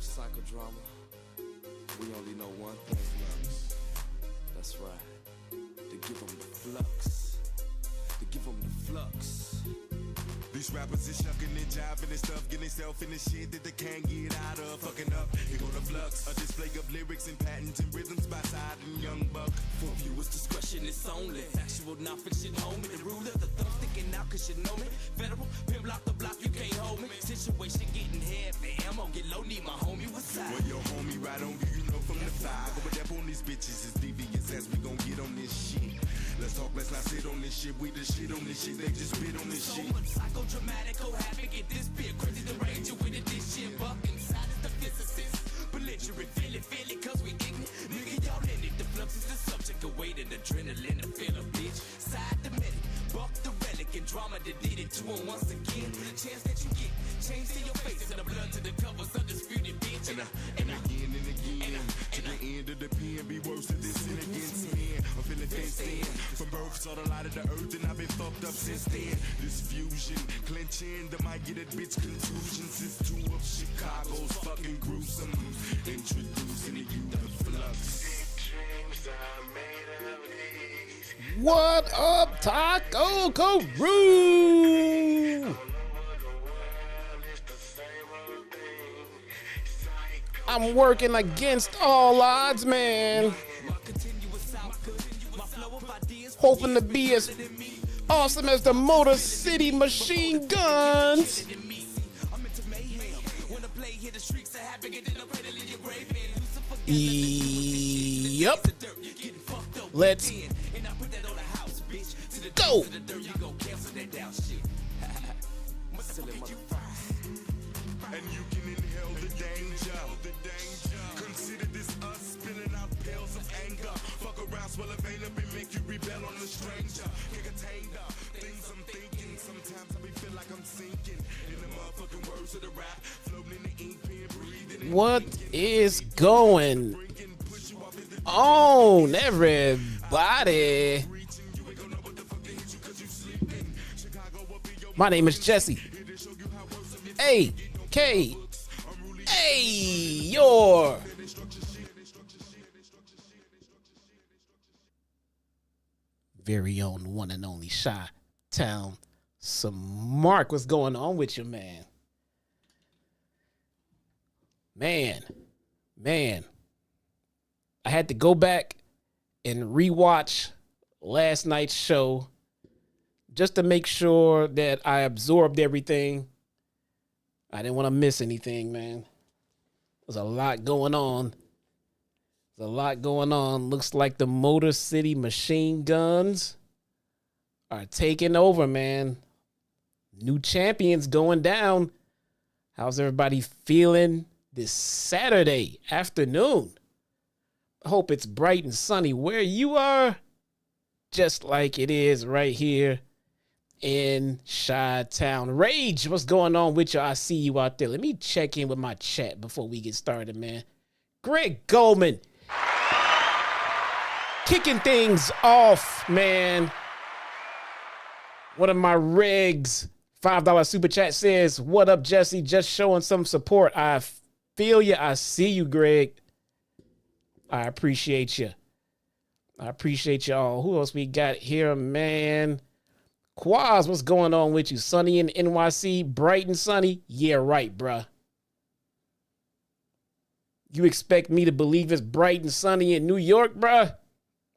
Psychodrama, we only know one thing, fellas. That's right. To give them the flux. To give them the flux. These rappers is shucking and jiving and stuff, getting themselves in the shit that they can't get out of. Fucking up, here go the flux. A display of lyrics and patterns and rhythms by Side and Young Buck. For viewers' discretion is only factual, non-fiction, homie. The ruler, the thumb sticking out cause you know me. Federal, pimp lock the block, you can't hold me. Situation getting heavy, ammo get low, need my homie, what's up? Well, your homie right on you, you know from the fly. Go up on these bitches, it's devious as we gon' get on this shit. Let's talk, let's not sit on this shit. We the shit on this shit, they just spit on this shit. So much psychodramatic, oh havoc, get this bit crazy. The ranger with it, this shit buck inside is the physicist. Belligerent, feel it, cause we ignorant. Nigga, y'all in it, the flux is the subject of weight and adrenaline. To feel a bitch, side the medic, buck the relic, and drama that did it to him once again. The chance that you get, change to your face, and the blood to the covers, undisputed bitch. And again, to the end of the pen, be worse than this sin against men. I'm feeling fenced in. From birth, saw the light of the earth, and I've been fucked up since then. This fusion, clenching, that might get a bitch contusions. It's two of Chicago's fucking gruesome. Introducing to you the flux. What up, Taco Guru? I'm working against all odds, man. Hoping to be as awesome as the Motor City Machine Guns. Yep. Let's go. And you can inhale the danger. Consider this us spilling out pills of anger. Fuck around, swell a vein up and make you rebel on the stranger. Can't contain the things I'm thinking. Sometimes I be feel like I'm sinking in the motherfucking words of the rap. Floating in the ink pen, breathing. What is going on, everybody? My name is Jesse. A.K. your very own one and only Chi-Town Mark. What's going on with you, man? Man, I had to go back and rewatch last night's show just to make sure that I absorbed everything. I didn't want to miss anything, man. There's a lot going on. There's a lot going on. Looks like the Motor City Machine Guns are taking over, man. New champions going down. How's everybody feeling this Saturday afternoon? I hope it's bright and sunny where you are, just like it is right here in Chi-Town. Rage, what's going on with you? I see you out there. Let me check in with my chat before we get started, man. Greg Goldman, kicking things off, man. One of my regs, $5 super chat says, what up, Jesse? Just showing some support. I feel you. I see you, Greg. I appreciate you. I appreciate y'all. Who else we got here, man? Quaz, what's going on with you? Sunny in NYC, bright and sunny? Yeah, right, bruh. You expect me to believe it's bright and sunny in New York, bruh?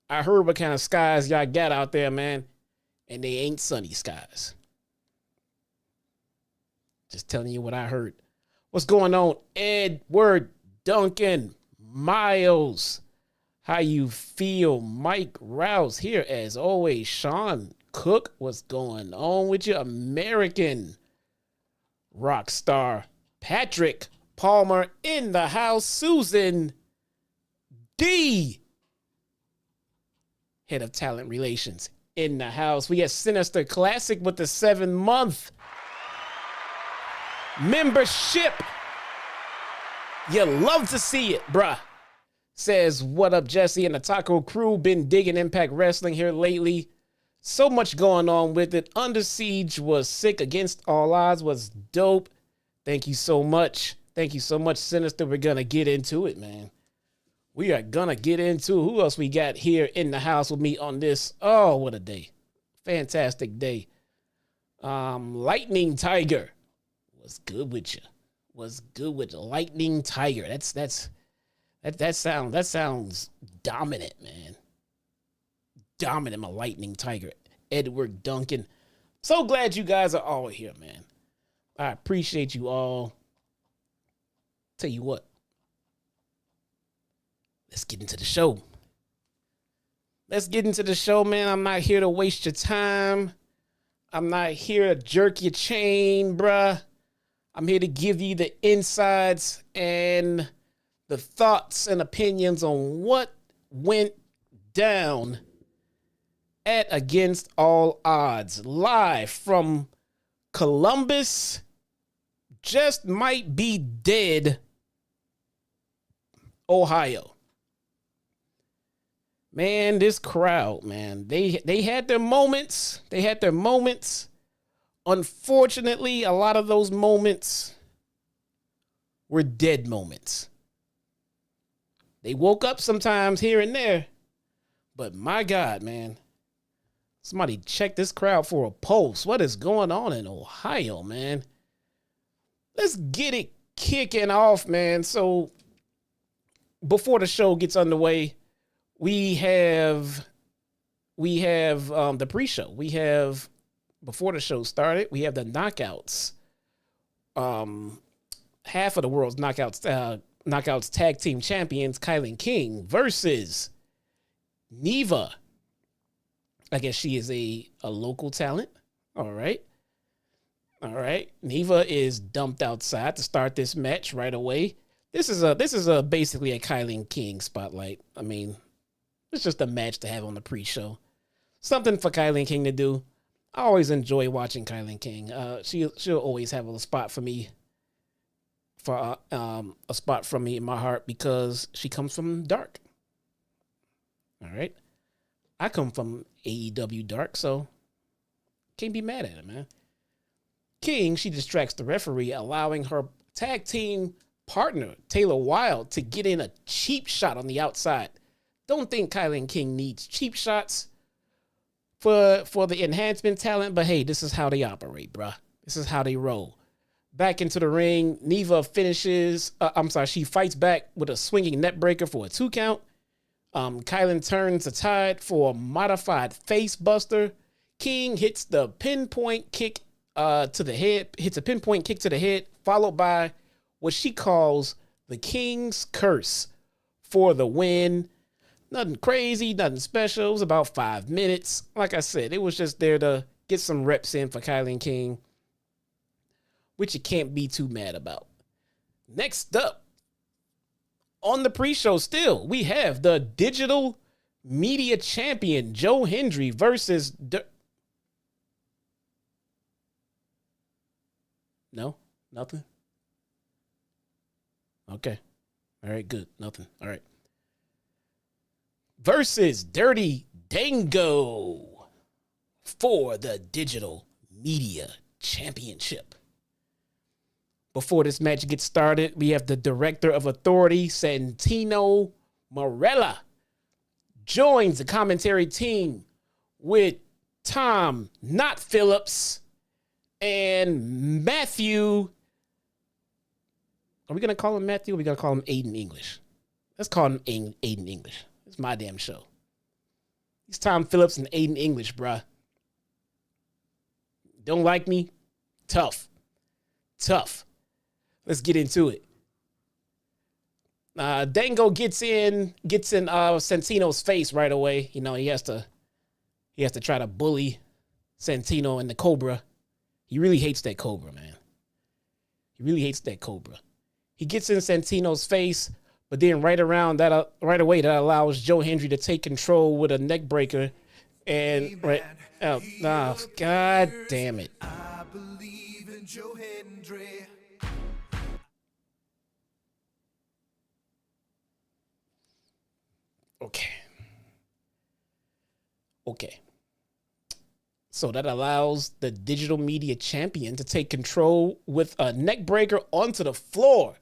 I heard what kind of skies y'all got out there, man. And they ain't sunny skies. Just telling you what I heard. What's going on? Edward, Duncan, Miles. How you feel? Mike Rouse here as always. Sean Cook, what's going on with you? American rock star Patrick Palmer in the house. Susan D, head of talent relations, in the house. We got Sinister Classic with the 7-month membership. You love to see it, bruh. Says, what up, Jesse and the Taco Crew? Been digging Impact Wrestling here lately. So much going on with it. Under Siege was sick. Against All Odds was dope. Thank you so much. Thank you so much, Sinister. We're going to get into it, man. We are going to get into who else we got here in the house with me on this. Oh, what a day. Fantastic day. Lightning Tiger. What's good with you? What's good with you? Lightning Tiger. That sounds dominant, man. Dominant, my Lightning Tiger. Edward Duncan. So glad you guys are all here, man. I appreciate you all. Tell you what. Let's get into the show. Let's get into the show, man. I'm not here to waste your time. I'm not here to jerk your chain, bruh. I'm here to give you the insides and the thoughts and opinions on what went down at Against All Odds. Live from Columbus, just might be dead, Ohio. Man, this crowd, man, they had their moments. They had their moments. Unfortunately, a lot of those moments were dead moments. They woke up sometimes here and there, but my God, man, somebody check this crowd for a pulse. What is going on in Ohio, man? Let's get it kicking off, man. So before the show gets underway, we have the pre-show. We have, before the show started, we have the knockouts. Half of the world's knockouts tag team champions, Callihan King versus Neva. I guess she is a local talent. All right. Neva is dumped outside to start this match right away. This is basically a Callihan King spotlight. I mean, it's just a match to have on the pre-show. Something for Callihan King to do. I always enjoy watching Callihan King. She'll always have a spot for me. A spot from me in my heart because she comes from dark. All right. I come from AEW dark, so can't be mad at her, man. King, she distracts the referee, allowing her tag team partner, Taylor Wilde, to get in a cheap shot on the outside. Don't think Callihan King needs cheap shots for the enhancement talent, but hey, this is how they operate, bruh. This is how they roll. Back into the ring, Neva she fights back with a swinging net breaker for a 2 count. Kylan turns the tide for a modified face buster. King hits the pinpoint kick to the head, followed by what she calls the King's Curse for the win. Nothing crazy, nothing special. It was about 5 minutes. Like I said, it was just there to get some reps in for Kylan King, which you can't be too mad about. Next up, on the pre-show still, we have the digital media champion, Joe Hendry versus... No? Nothing? Okay. All right, good. Nothing. All right. Versus Dirty Dango for the digital media championship. Before this match gets started, we have the Director of Authority, Santino Marella, joins the commentary team with Tom, not Phillips, and Matthew. Are we going to call him Matthew or are we going to call him Aiden English? Let's call him Aiden English. It's my damn show. He's Tom Phillips and Aiden English, bruh. Don't like me? Tough. Let's get into it. Dango gets in Santino's face right away. You know, he has to try to bully Santino and the Cobra. He really hates that Cobra, man. He really hates that Cobra. He gets in Santino's face, but then right away that allows Joe Hendry to take control with a neck breaker. And God damn it. I believe in Joe Hendry. Okay. So that allows the digital media champion to take control with a neck breaker onto the floor.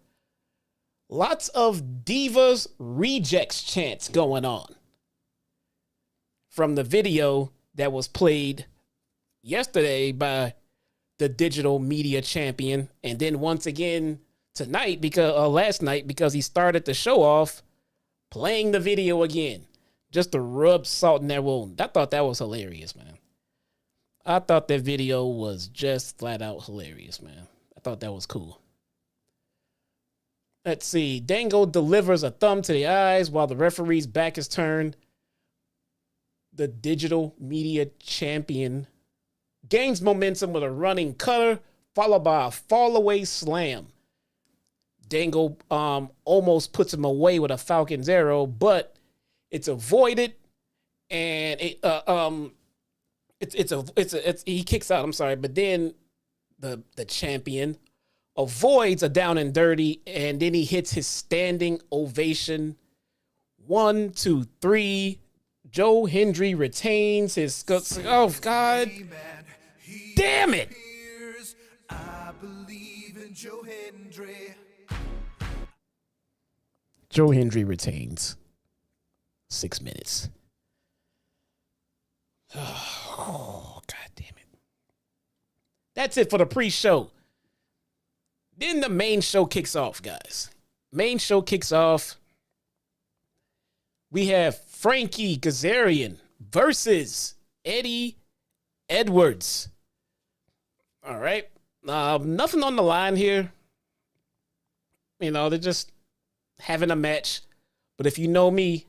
Lots of Divas rejects chants going on from the video that was played yesterday by the digital media champion. And then once again tonight, last night, because he started the show off playing the video again, just to rub salt in that wound. I thought that was hilarious, man. I thought that video was just flat out hilarious, man. I thought that was cool. Let's see. Dango delivers a thumb to the eyes while the referee's back is turned. The digital media champion gains momentum with a running cutter, followed by a fall-away slam. Dango almost puts him away with a Falcon's arrow, but it's avoided, and he kicks out. I'm sorry, but then the champion avoids a down and dirty, and then he hits his standing ovation. 1, 2, 3. Joe Hendry retains his. Oh God! Damn it! I believe in Joe Hendry. Joe Hendry retains 6 minutes. Oh, God damn it. That's it for the pre-show. Then the main show kicks off, guys. Main show kicks off. We have Frankie Kazarian versus Eddie Edwards. All right. Nothing on the line here. You know, they're just having a match. But if you know me,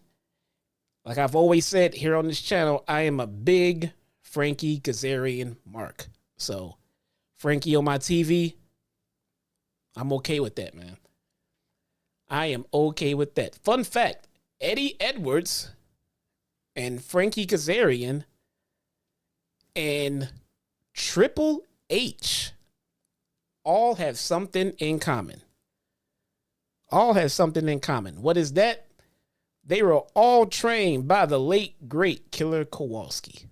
like I've always said here on this channel, I am a big Frankie Kazarian mark. So Frankie on my TV, I'm okay with that, man. I am okay with that. Fun fact, Eddie Edwards and Frankie Kazarian and Triple H all have something in common. All have something in common. What is that? They were all trained by the late, great Killer Kowalski.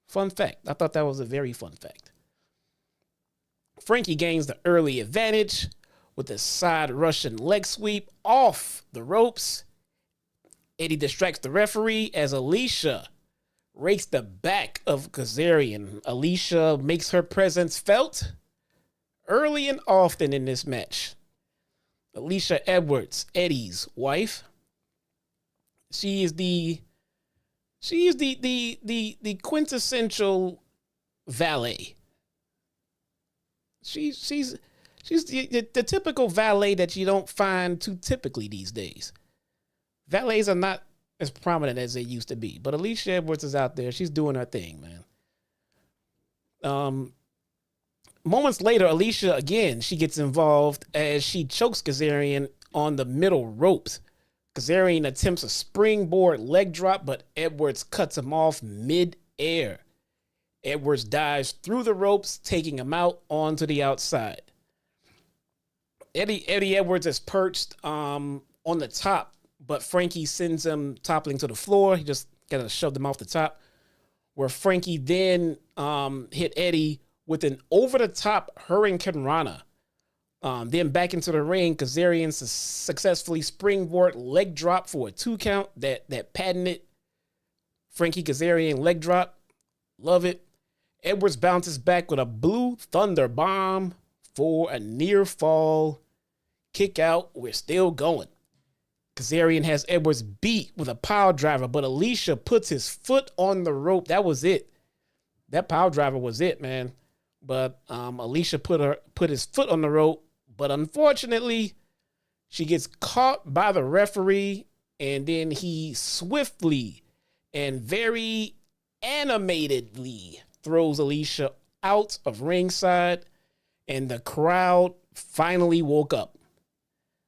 Fun fact. I thought that was a very fun fact. Frankie gains the early advantage with a side Russian leg sweep off the ropes. Eddie distracts the referee as Alicia rakes the back of Kazarian. Alicia makes her presence felt early and often in this match. Alicia Edwards, Eddie's wife, She is the quintessential valet. She's the typical valet that you don't find too typically these days. Valets are not as prominent as they used to be, but Alicia Edwards is out there. She's doing her thing, man. Moments later, Alicia again, she gets involved as she chokes Kazarian on the middle ropes. Kazarian attempts a springboard leg drop, but Edwards cuts him off mid-air. Edwards dives through the ropes, taking him out onto the outside. Eddie Edwards is perched on the top, but Frankie sends him toppling to the floor. He just kind of shoved him off the top, where Frankie then hit Eddie with an over-the-top Hurricane Rana. Then back into the ring, Kazarian successfully springboard leg drop for a 2 count. That patented Frankie Kazarian leg drop. Love it. Edwards bounces back with a blue thunder bomb for a near fall kick out. We're still going. Kazarian has Edwards beat with a pile driver, but Alicia puts his foot on the rope. That was it. That pile driver was it, man. But Alicia put his foot on the rope, but unfortunately, she gets caught by the referee, and then he swiftly and very animatedly throws Alicia out of ringside, and the crowd finally woke up.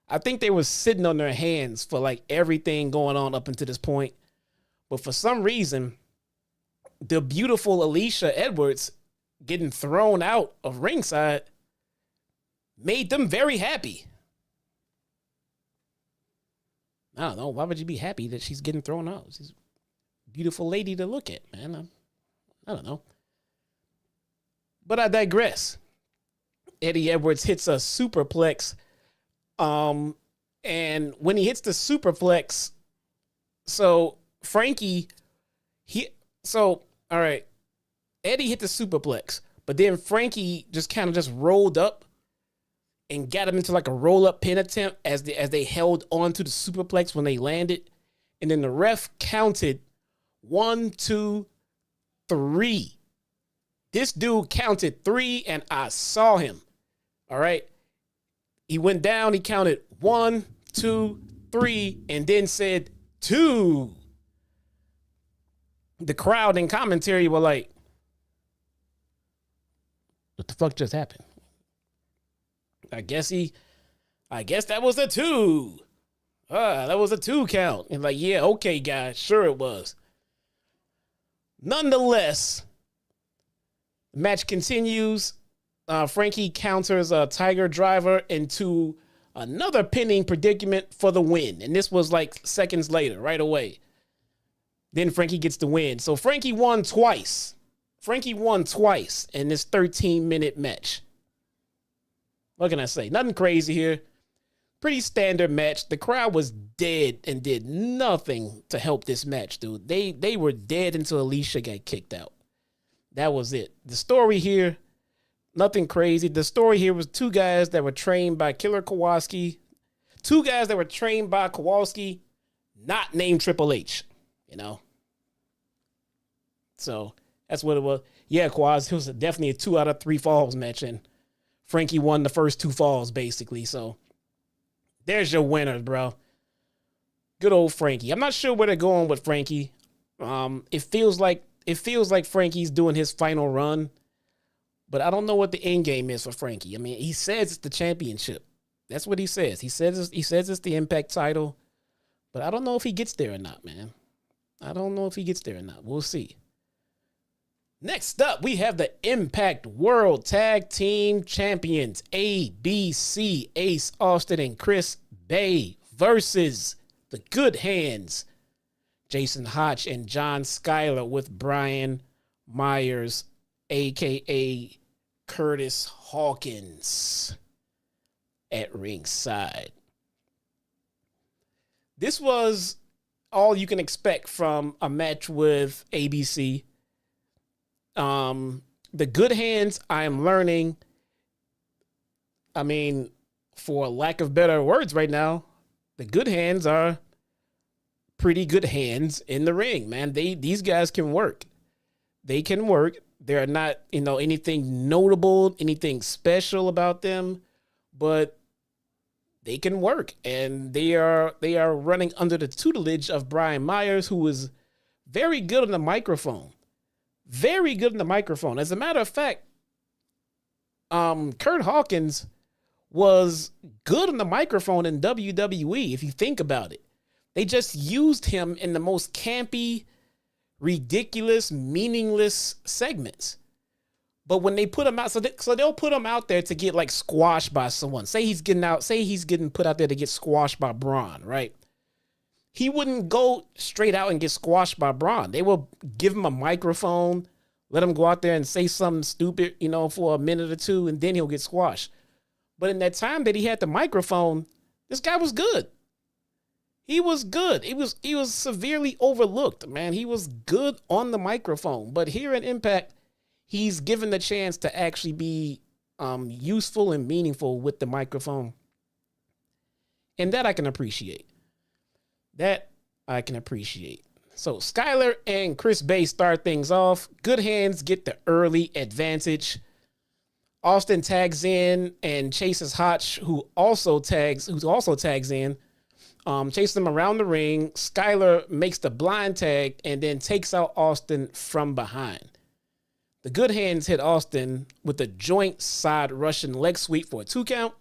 I think they were sitting on their hands for like everything going on up until this point. But for some reason, the beautiful Alicia Edwards getting thrown out of ringside made them very happy. I don't know. Why would you be happy that she's getting thrown out? She's a beautiful lady to look at, man. I don't know. But I digress. Eddie Edwards hits a superplex. And when he hits the superplex, so Frankie, all right, Eddie hit the superplex, but then Frankie just kind of just rolled up and got him into like a roll-up pin attempt as they held on to the superplex when they landed. And then the ref counted 1, 2, 3. This dude counted 3, and I saw him. All right. He went down, he counted 1, 2, 3, and then said 2. The crowd and commentary were like, what the fuck just happened? I guess that was a 2. That was a 2 count. And like, yeah, okay, guys, sure it was. Nonetheless, the match continues. Frankie counters a Tiger Driver into another pinning predicament for the win. And this was like seconds later, right away. Then Frankie gets the win. So Frankie won twice. Frankie won twice in this 13-minute match. What can I say? Nothing crazy here. Pretty standard match. The crowd was dead and did nothing to help this match, dude. They were dead until Alicia got kicked out. That was it. The story here, nothing crazy. The story here was 2 guys that were trained by Killer Kowalski. 2 guys that were trained by Kowalski, not named Triple H, you know? So that's what it was. Yeah, Kowalski, it was definitely a 2 out of 3 falls match, and Frankie won the first 2 falls, basically. So there's your winners, bro. Good old Frankie. I'm not sure where they're going with Frankie. It feels like Frankie's doing his final run. But I don't know what the end game is for Frankie. I mean, he says it's the championship. That's what he says. He says it's the Impact title. But I don't know if he gets there or not, man. I don't know if he gets there or not. We'll see. Next up, we have the Impact World Tag Team Champions, ABC, Ace Austin and Chris Bay versus the Good Hands, Jason Hotch and John Skyler, with Brian Myers, a.k.a. Curtis Hawkins, at ringside. This was all you can expect from a match with ABC. The Good Hands, I am learning, I mean, for lack of better words right now, the Good Hands are pretty good hands in the ring, man. These guys can work. They can work. They're not, anything notable, anything special about them, but they can work. And they are running under the tutelage of Brian Myers, who is very good on the microphone. Very good on the microphone. As a matter of fact, Kurt Hawkins was good on the microphone in WWE, if you think about it. They just used him in the most campy, ridiculous, meaningless segments. But when they put him out, so they'll put him out there to get like squashed by someone. Say he's getting put out there to get squashed by Braun, right? He wouldn't go straight out and get squashed by Braun. They will give him a microphone, let him go out there and say something stupid, for a minute or two, and then he'll get squashed. But in that time that he had the microphone, this guy was good. He was good. He was severely overlooked, man. He was good on the microphone. But here in Impact, he's given the chance to actually be useful and meaningful with the microphone. And that I can appreciate. So Skyler and Chris Bay start things off. Good hands get the early advantage. Austin tags in and chases Hotch, who also tags in. Chases them around the ring. Skyler makes the blind tag and then takes out Austin from behind. The good hands hit Austin with a joint side Russian leg sweep for a 2 count.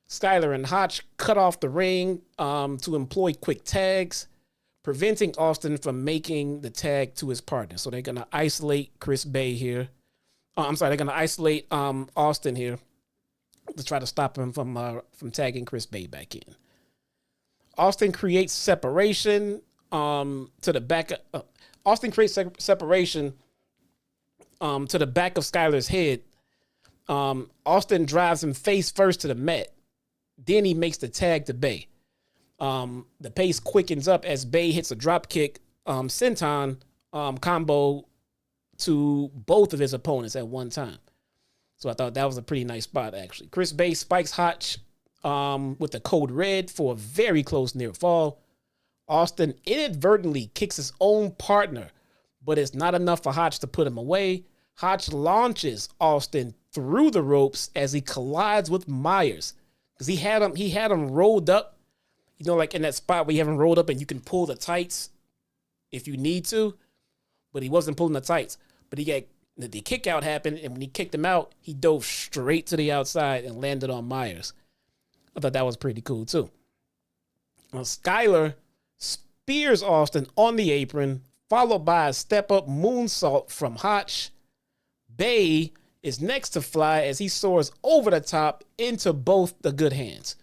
Skyler and Hotch cut off the ring to employ quick tags, preventing Austin from making the tag to his partner. So they're going to isolate Chris Bay here. They're going to isolate Austin here to try to stop him from tagging Chris Bay back in. Austin creates separation to the back. Austin creates separation to the back of Skyler's head. Austin drives him face first to the mat. Then he makes the tag to Bay. The pace quickens up as Bay hits a drop kick senton combo to both of his opponents at one time. So I thought that was a pretty nice spot, actually. Chris Bay spikes Hotch with the code red for a very close near fall. Austin inadvertently kicks his own partner, but it's not enough for Hotch to put him away. Hotch launches Austin through the ropes as he collides with Myers. Because he had him rolled up, like in that spot where you have him rolled up and you can pull the tights if you need to, but he wasn't pulling the tights. But the kick out happened, and when he kicked him out, he dove straight to the outside and landed on Myers. I thought that was pretty cool too. Skyler spears Austin on the apron, followed by a step-up moonsault from Hotch. Bay is next to fly as he soars over the top into both the good hands.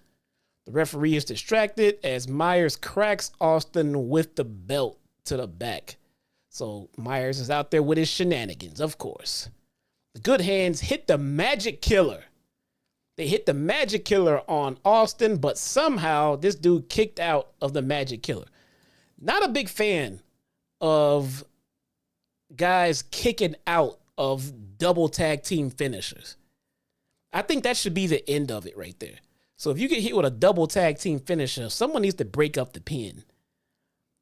The referee is distracted as Myers cracks Austin with the belt to the back. So Myers is out there with his shenanigans, of course. The good hands hit the magic killer. They hit the magic killer on Austin, but somehow this dude kicked out of the magic killer. Not a big fan of guys kicking out of double tag team finishers. I think that should be the end of it right there. So if you get hit with a double tag team finisher, someone needs to break up the pin.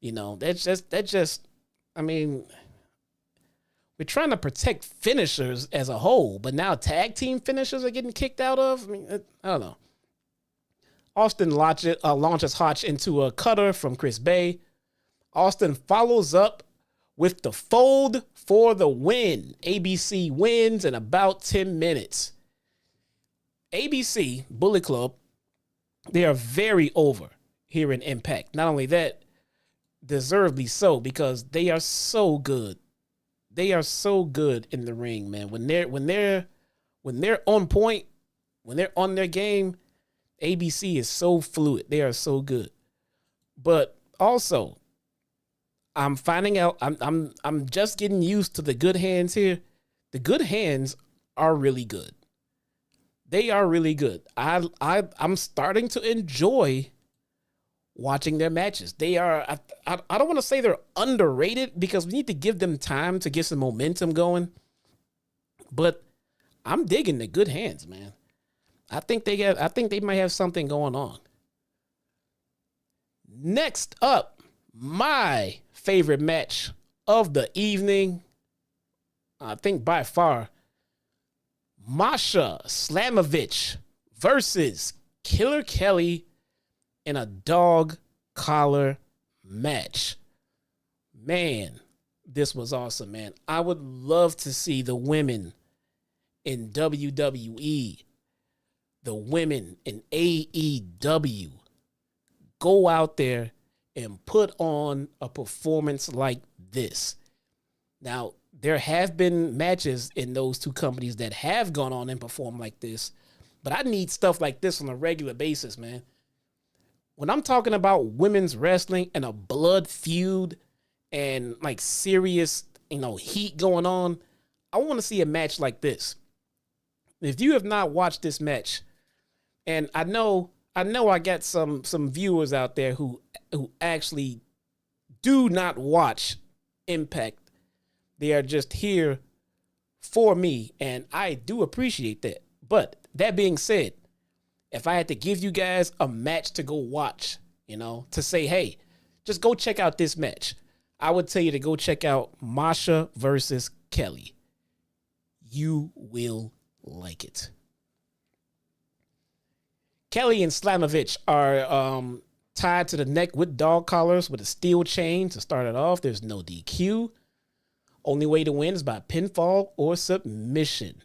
We're trying to protect finishers as a whole, but now tag team finishers are getting kicked out of? I don't know. Austin launches Hotch into a cutter from Chris Bay. Austin follows up with the fold for the win. ABC wins in about 10 minutes. ABC, Bullet Club, they are very over here in Impact. Not only that, deservedly so, because they are so good. They are so good in the ring, man. When they're on point, when they're on their game, ABC is so fluid. They are so good. But also, I'm finding out I'm just getting used to the good hands here. The good hands are really good. They are really good. I'm starting to enjoy watching their matches. They are, I don't want to say they're underrated because we need to give them time to get some momentum going. But I'm digging the good hands, man. I think they might have something going on. Next up, my favorite match of the evening, I think by far, Masha Slamovich versus Killer Kelly in a dog collar match. Man, this was awesome, man. I would love to see the women in WWE, the women in AEW go out there and put on a performance like this. Now, there have been matches in those two companies that have gone on and performed like this, but I need stuff like this on a regular basis, man. When I'm talking about women's wrestling and a blood feud and like serious, heat going on, I want to see a match like this. If you have not watched this match, and I know I got some viewers out there who actually do not watch Impact. They are just here for me, and I do appreciate that. But that being said, if I had to give you guys a match to go watch, to say, hey, just go check out this match, I would tell you to go check out Masha versus Kelly. You will like it. Kelly and Slamovich are tied to the neck with dog collars with a steel chain to start it off. There's no DQ. Only way to win is by pinfall or submission.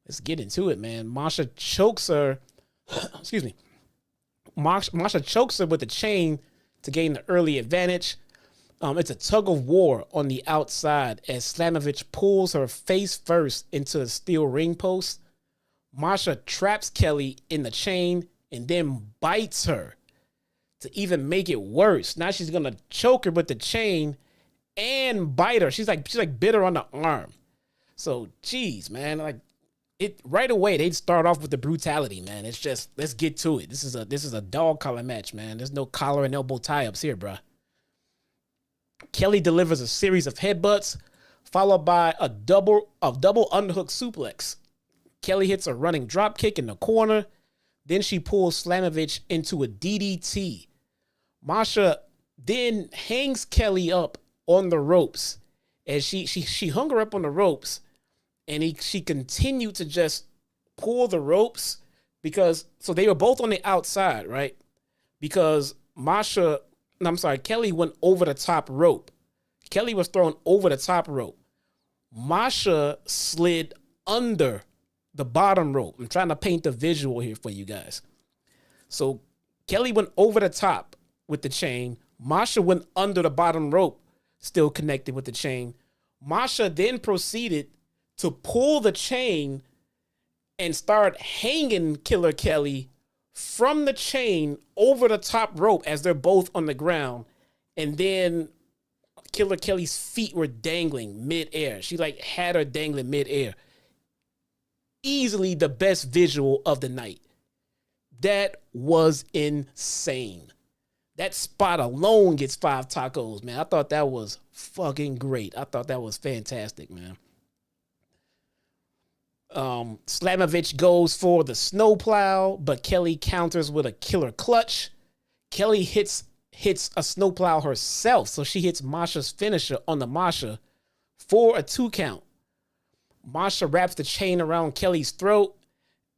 Let's get into it, man. Masha chokes her. Excuse me. Masha chokes her with the chain to gain the early advantage. It's a tug of war on the outside as Slamovich pulls her face first into a steel ring post. Masha traps Kelly in the chain and then bites her to even make it worse. Now she's gonna choke her with the chain and bite her. She's like bit her on the arm. So, geez, man, like it right away. They'd start off with the brutality, man. It's just let's get to it. This is a dog collar match, man. There's no collar and elbow tie-ups here, bruh. Kelly delivers a series of headbutts, followed by a double underhook suplex. Kelly hits a running drop kick in the corner. Then she pulls Slamovich into a DDT. Masha then hangs Kelly up on the ropes. As she hung her up on the ropes, and she continued to just pull the ropes so they were both on the outside, right? Because Kelly went over the top rope. Kelly was thrown over the top rope. Masha slid under the bottom rope. I'm trying to paint the visual here for you guys. So Kelly went over the top with the chain. Masha went under the bottom rope, still connected with the chain. Masha then proceeded to pull the chain and start hanging Killer Kelly from the chain over the top rope as they're both on the ground. And then Killer Kelly's feet were dangling midair. She had her dangling midair. Easily the best visual of the night. That was insane. That spot alone gets 5 tacos, man. I thought that was fucking great. I thought that was fantastic, man. Slamovich goes for the snowplow, but Kelly counters with a killer clutch. Kelly hits a snowplow herself, so she hits Masha's finisher on the Masha for a 2 count. Masha wraps the chain around Kelly's throat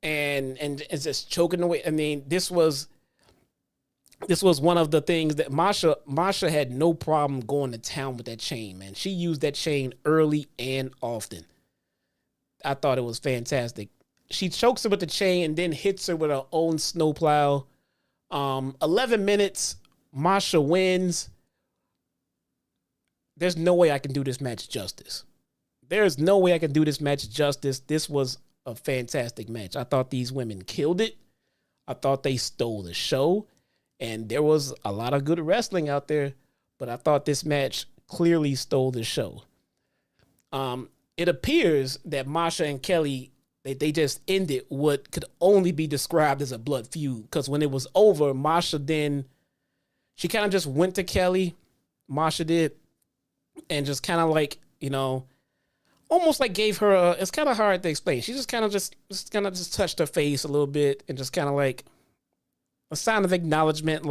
and is just choking away. I mean, this was one of the things that Masha had no problem going to town with that chain, man. She used that chain early and often. I thought it was fantastic. She chokes her with the chain and then hits her with her own snowplow. 11 minutes, Masha wins. There's no way I can do this match justice. There's no way I can do this match justice. This was a fantastic match. I thought these women killed it. I thought they stole the show. And there was a lot of good wrestling out there, but I thought this match clearly stole the show. It appears that Masha and Kelly, they just ended what could only be described as a blood feud. Because when it was over, Masha she kind of just went to Kelly, Masha did, and just kind of almost gave her it's kind of hard to explain. She just kind of just touched her face a little bit and just kind of a sign of acknowledgement,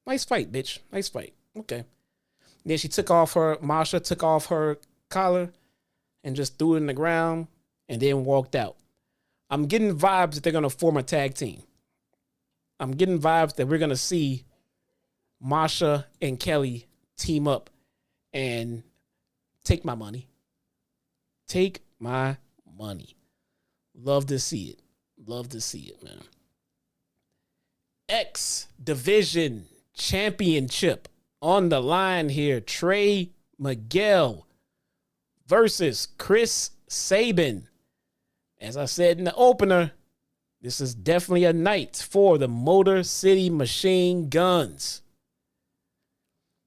Nice fight, bitch. Nice fight. Okay. Then Masha took off her collar and just threw it in the ground and then walked out. I'm getting vibes that they're going to form a tag team. I'm getting vibes that we're going to see Masha and Kelly team up and take my money. Take my money. Love to see it. Love to see it, man. X Division Championship on the line here. Trey Miguel versus Sabin. As I said in the opener, this is definitely a night for the Motor City Machine Guns.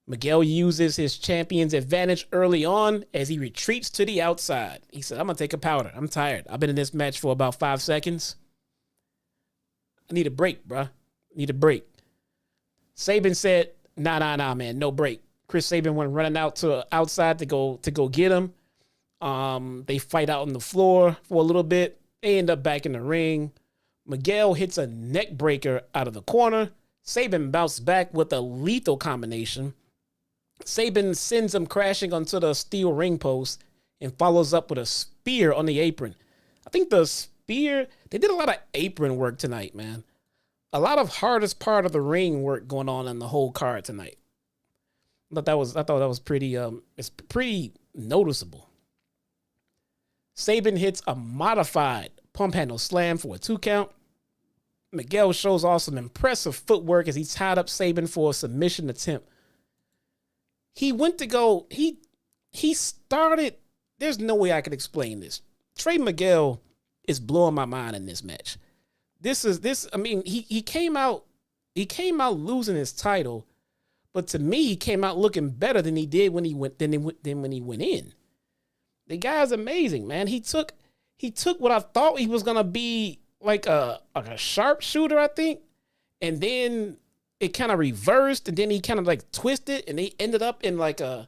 Miguel uses his champion's advantage early on as he retreats to the outside. He said, I'm going to take a powder. I'm tired. I've been in this match for about 5 seconds. I need a break, bruh. Need a break. Sabin said, nah, man. No break. Sabin went running out to outside to go get him. They fight out on the floor for a little bit. They end up back in the ring. Miguel hits a neck breaker out of the corner. Sabin bounced back with a lethal combination. Sabin sends him crashing onto the steel ring post and follows up with a spear on the apron. I think the spear, they did a lot of apron work tonight, man. A lot of hardest part of the ring work going on in the whole card tonight. I thought that was pretty it's pretty noticeable. Sabin hits a modified pump handle slam for a 2 count. Miguel shows off some impressive footwork as he tied up Sabin for a submission attempt. He went to go, he started, there's no way I could explain this. Trey Miguel is blowing my mind in this match. He came out losing his title, but to me, he came out looking better than he did when he went in. The guy's amazing, man. He took what I thought he was gonna be like a sharpshooter, I think, and then it kind of reversed, and then he kind of like twisted, and they ended up in like a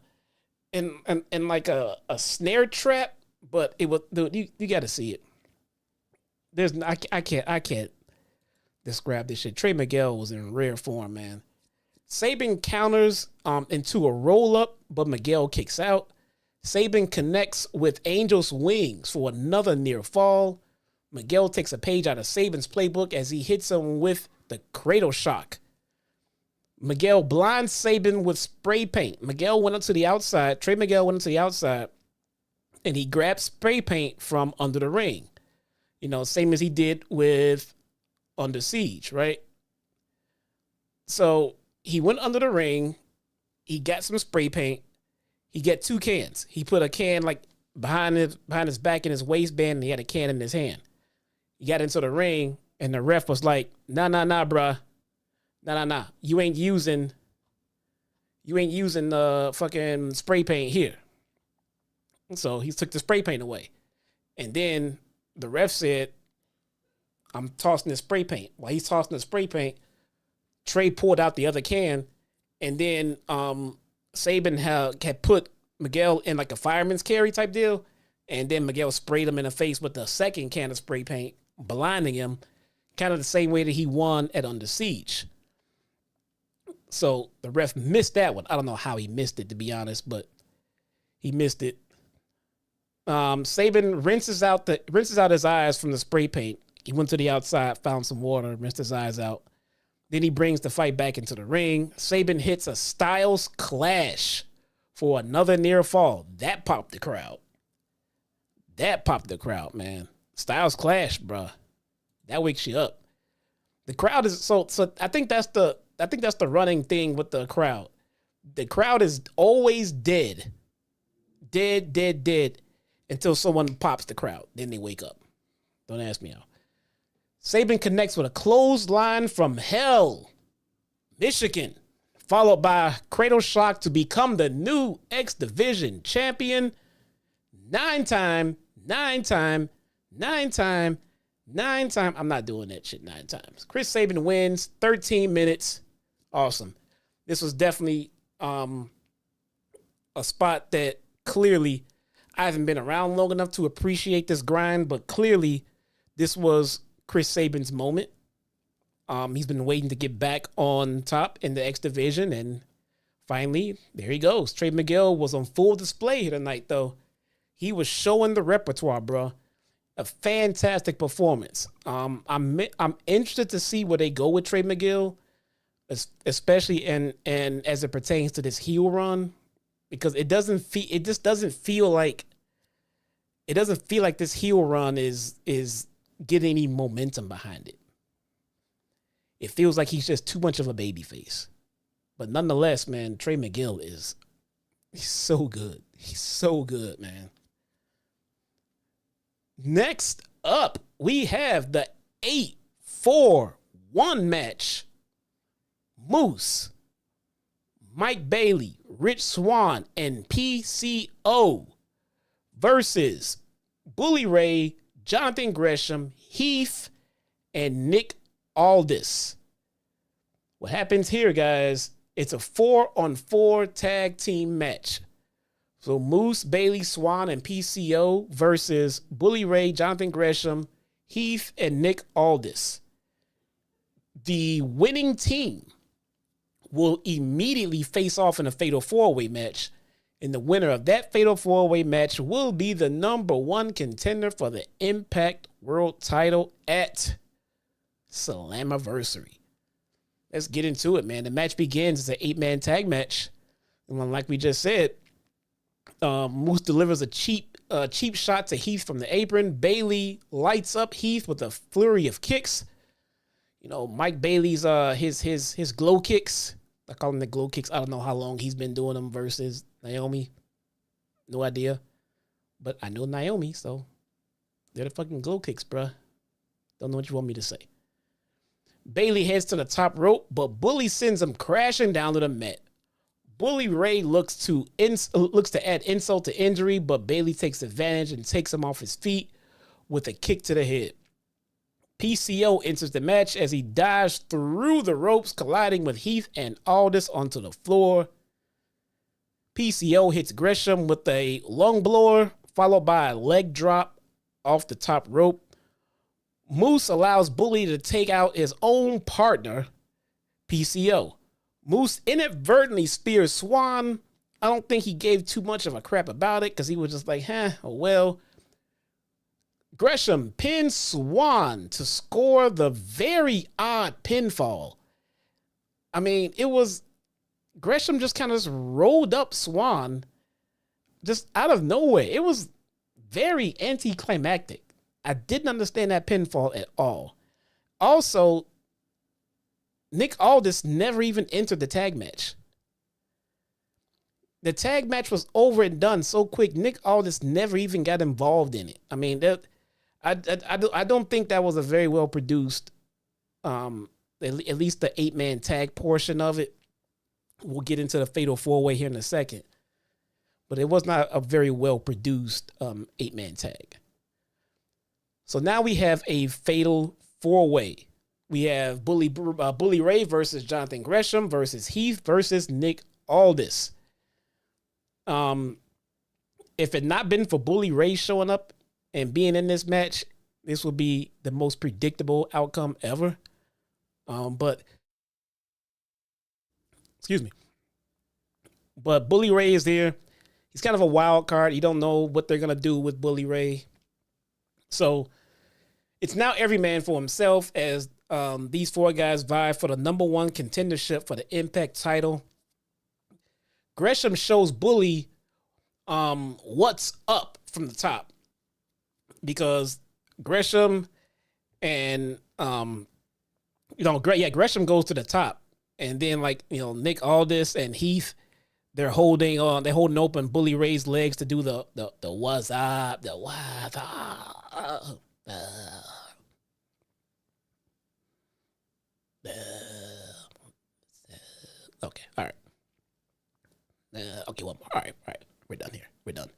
snare trap. But it was, dude, you got to see it. I can't describe this shit. Trey Miguel was in rare form, man. Sabin counters into a roll up, but Miguel kicks out. Sabin connects with Angel's Wings for another near fall. Miguel takes a page out of Sabin's playbook as he hits him with the cradle shock. Miguel blinds Sabin with spray paint. Miguel went up to the outside. Trey Miguel went up to the outside, and he grabbed spray paint from under the ring. You know, same as he did with Under Siege, right? So he went under the ring. He got some spray paint. He got 2 cans. He put a can like behind his back in his waistband, and he had a can in his hand. He got into the ring, and the ref was like, nah, bruh. Nah. You ain't using the fucking spray paint here. So he took the spray paint away. And then the ref said, I'm tossing the spray paint. While he's tossing the spray paint, Trey pulled out the other can, and then Sabin had put Miguel in like a fireman's carry type deal, and then Miguel sprayed him in the face with the second can of spray paint, blinding him, kind of the same way that he won at Under Siege. So the ref missed that one. I don't know how he missed it, to be honest, but he missed it. Sabin rinses out his eyes from the spray paint. He went to the outside, found some water, rinsed his eyes out. Then he brings the fight back into the ring. Sabin hits a Styles Clash for another near fall. That popped the crowd. Man. Styles Clash, bruh. That wakes you up. The crowd is so I think that's the running thing with the crowd. The crowd is always dead until someone pops the crowd. Then they wake up. Don't ask me how. Sabin connects with a clothesline from hell, Michigan, followed by Cradle Shock to become the new X Division champion. 9-time. I'm not doing that shit 9 times. Sabin wins, 13 minutes. Awesome. This was definitely a spot that clearly I haven't been around long enough to appreciate this grind, but clearly this was Sabin's moment. He's been waiting to get back on top in the X division, and finally, there he goes. Trey Miguel was on full display here tonight, though. He was showing the repertoire, bro. A fantastic performance. I'm interested to see where they go with Trey Miguel, especially and as it pertains to this heel run, because it just doesn't feel like this heel run is getting any momentum behind it. It feels like he's just too much of a babyface. But nonetheless, man, Trey Miguel he's so good. He's so good, man. Next up, we have the 8-4-1 match. Moose, Mike Bailey, Rich Swann, and PCO versus Bully Ray, Jonathan Gresham, Heath, and Nick Aldis. What happens here, guys? It's a 4-on-4 tag team match. So Moose, Bailey, Swann, and PCO versus Bully Ray, Jonathan Gresham, Heath, and Nick Aldis. The winning team will immediately face off in a fatal 4-way match. And the winner of that fatal 4-way match will be the #1 contender for the Impact World title at Slammiversary. Let's get into it, man. The match begins as an 8-man tag match. And like we just said, Moose delivers a cheap shot to Heath from the apron. Bailey lights up Heath with a flurry of kicks. You know, Mike Bailey's his glow kicks. I call them the glow kicks. I don't know how long he's been doing them versus Naomi. No idea. But I know Naomi, so they're the fucking glow kicks, bruh. Don't know what you want me to say. Bailey heads to the top rope, but Bully sends him crashing down to the mat. Bully Ray looks to add insult to injury, but Bailey takes advantage and takes him off his feet with a kick to the head. PCO enters the match as he dives through the ropes, colliding with Heath and Aldis onto the floor. PCO hits Gresham with a lung blower, followed by a leg drop off the top rope. Moose allows Bully to take out his own partner, PCO. Moose inadvertently spears Swann. I don't think he gave too much of a crap about it because he was just like, oh well. Gresham pins Swann to score the very odd pinfall. I mean, it was Gresham just kind of rolled up Swann just out of nowhere. It was very anticlimactic. I didn't understand that pinfall at all. Also, Nick Aldis never entered the tag match. The tag match was over and done so quick. Nick Aldis never even got involved in it. I mean, I don't think that was a very well produced, at least the 8-man tag portion of it. We'll get into the fatal 4-way here in a second. But it was not a very well produced 8-man tag. So now we have a fatal 4-way. We have Bully Ray versus Jonathan Gresham versus Heath versus Nick Aldis. If it had not been for Bully Ray showing up and being in this match, this would be the most predictable outcome ever. But Bully Ray is there. He's kind of a wild card. You don't know what they're going to do with Bully Ray. So it's now every man for himself as these 4 guys vie for the #1 contendership for the Impact title. Gresham shows Bully what's up from the top because Gresham and Gresham goes to the top, and then Nick Aldis and Heath, they're holding open Bully Ray's legs to do the what's up, the what's up. Okay, all right. Okay, one more. All right. We're done here. We're done.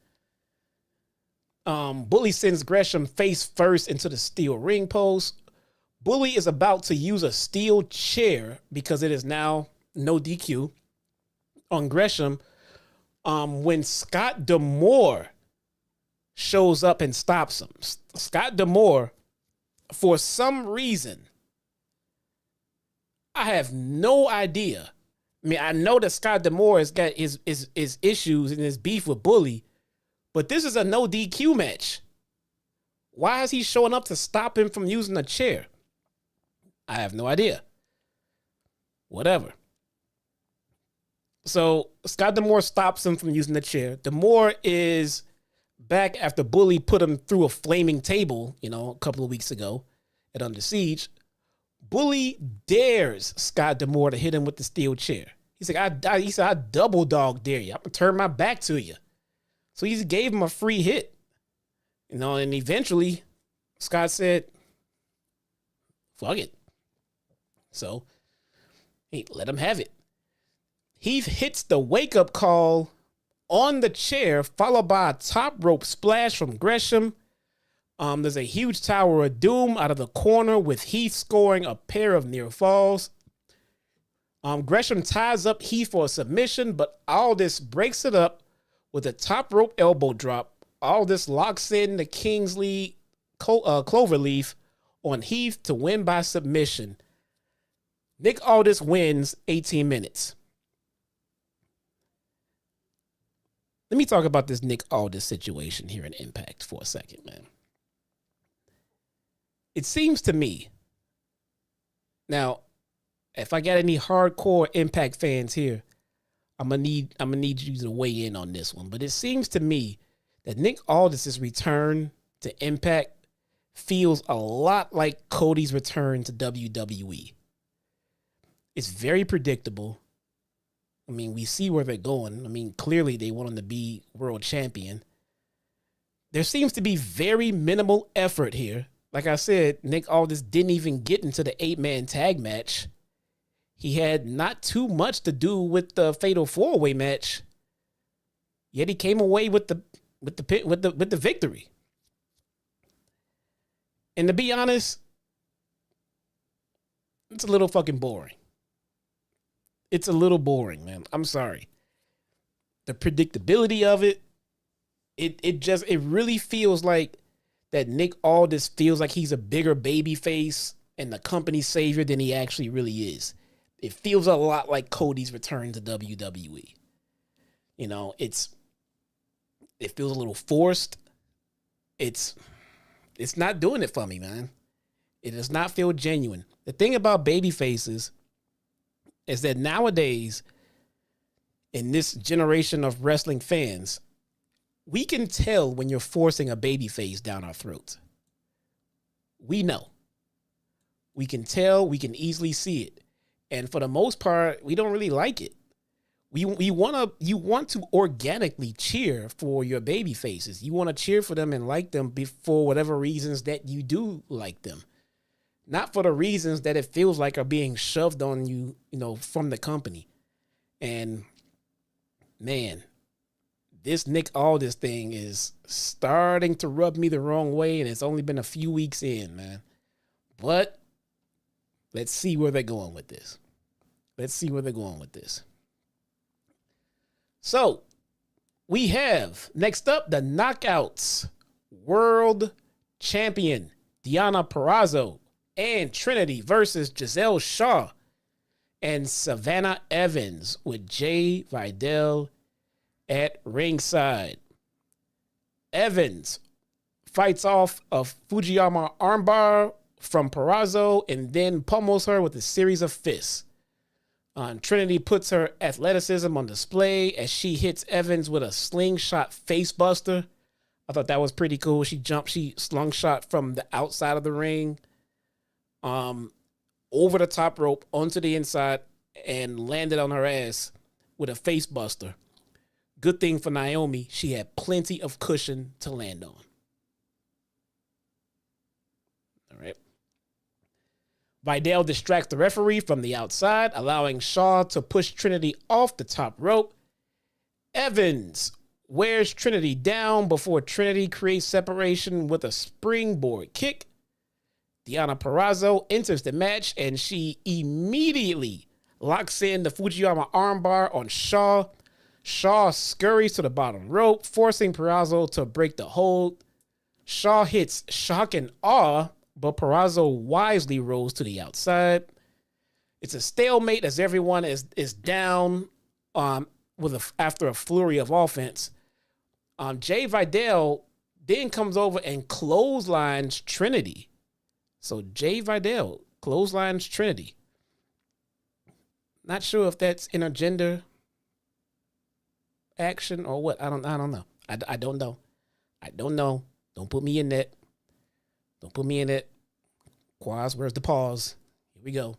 Bully sends Gresham face first into the steel ring post. Bully is about to use a steel chair because it is now no DQ on Gresham. When Scott D'Amore shows up and stops him. Scott D'Amore, for some reason, I have no idea. I mean, I know that Scott D'Amore has got his issues and his beef with Bully, but this is a no DQ match. Why is he showing up to stop him from using a chair? I have no idea. Whatever. So Scott D'Amore stops him from using the chair. D'Amore is back after Bully put him through a flaming table, a couple of weeks ago at Under Siege. Bully dares Scott D'Amore to hit him with the steel chair. He's like, I double dog dare you. I'm gonna turn my back to you. So he gave him a free hit. And eventually Scott said, fuck it. So he let him have it. Heath hits the wake-up call on the chair, followed by a top rope splash from Gresham. There's a huge Tower of Doom out of the corner with Heath scoring a pair of near falls. Gresham ties up Heath for a submission, but Aldis breaks it up with a top rope elbow drop. Aldis locks in the Kingsley Cloverleaf on Heath to win by submission. Nick Aldis wins 18 minutes. Let me talk about this Nick Aldis situation here in Impact for a second, man. It seems to me, now, if I got any hardcore Impact fans here, I'm gonna need you to weigh in on this one. But it seems to me that Nick Aldis' return to Impact feels a lot like Cody's return to WWE. It's very predictable. I mean, we see where they're going. I mean, clearly they want him to be world champion. There seems to be very minimal effort here. Like I said, Nick Aldis didn't even get into the 8-man tag match. He had not too much to do with the Fatal 4-Way match. Yet he came away with the victory. And to be honest, it's a little fucking boring. It's a little boring, man. I'm sorry. The predictability of it, it really feels like that Nick Aldis feels like he's a bigger baby face and the company savior than he actually really is. It feels a lot like Cody's return to WWE. It feels a little forced. It's not doing it for me, man. It does not feel genuine. The thing about baby faces is that nowadays, in this generation of wrestling fans, we can tell when you're forcing a baby face down our throats. We know. We can tell, we can easily see it. And for the most part, we don't really like it. You want to organically cheer for your baby faces. You want to cheer for them and like them for whatever reasons that you do like them. Not for the reasons that it feels like are being shoved on you, from the company. And man, this Nick Aldis thing is starting to rub me the wrong way, and it's only been a few weeks in, man. But let's see where they're going with this. So, we have, next up, the Knockouts World Champion, Deonna Purrazzo and Trinity versus Gisele Shaw and Savannah Evans with Jay Vidal at ringside. Evans fights off a Fujiyama armbar from Purrazzo and then pummels her with a series of fists. Trinity puts her athleticism on display as she hits Evans with a slingshot facebuster. I thought that was pretty cool. She slung shot from the outside of the ring, over the top rope onto the inside and landed on her ass with a facebuster. Good thing for Naomi, she had plenty of cushion to land on. All right. Vidal distracts the referee from the outside, allowing Shaw to push Trinity off the top rope. Evans wears Trinity down before Trinity creates separation with a springboard kick. Deonna Purrazzo enters the match, and she immediately locks in the Fujiyama armbar on Shaw. Shaw scurries to the bottom rope, forcing Purrazzo to break the hold. Shaw hits shock and awe, but Purrazzo wisely rolls to the outside. It's a stalemate as everyone is down after a flurry of offense. Jay Vidal then comes over and clotheslines Trinity. So Jay Vidal clotheslines Trinity. Not sure if that's intergender action or what. I don't know. I don't know. I don't know. Don't put me in that. Don't put me in it. Quaz, where's the pause? Here we go.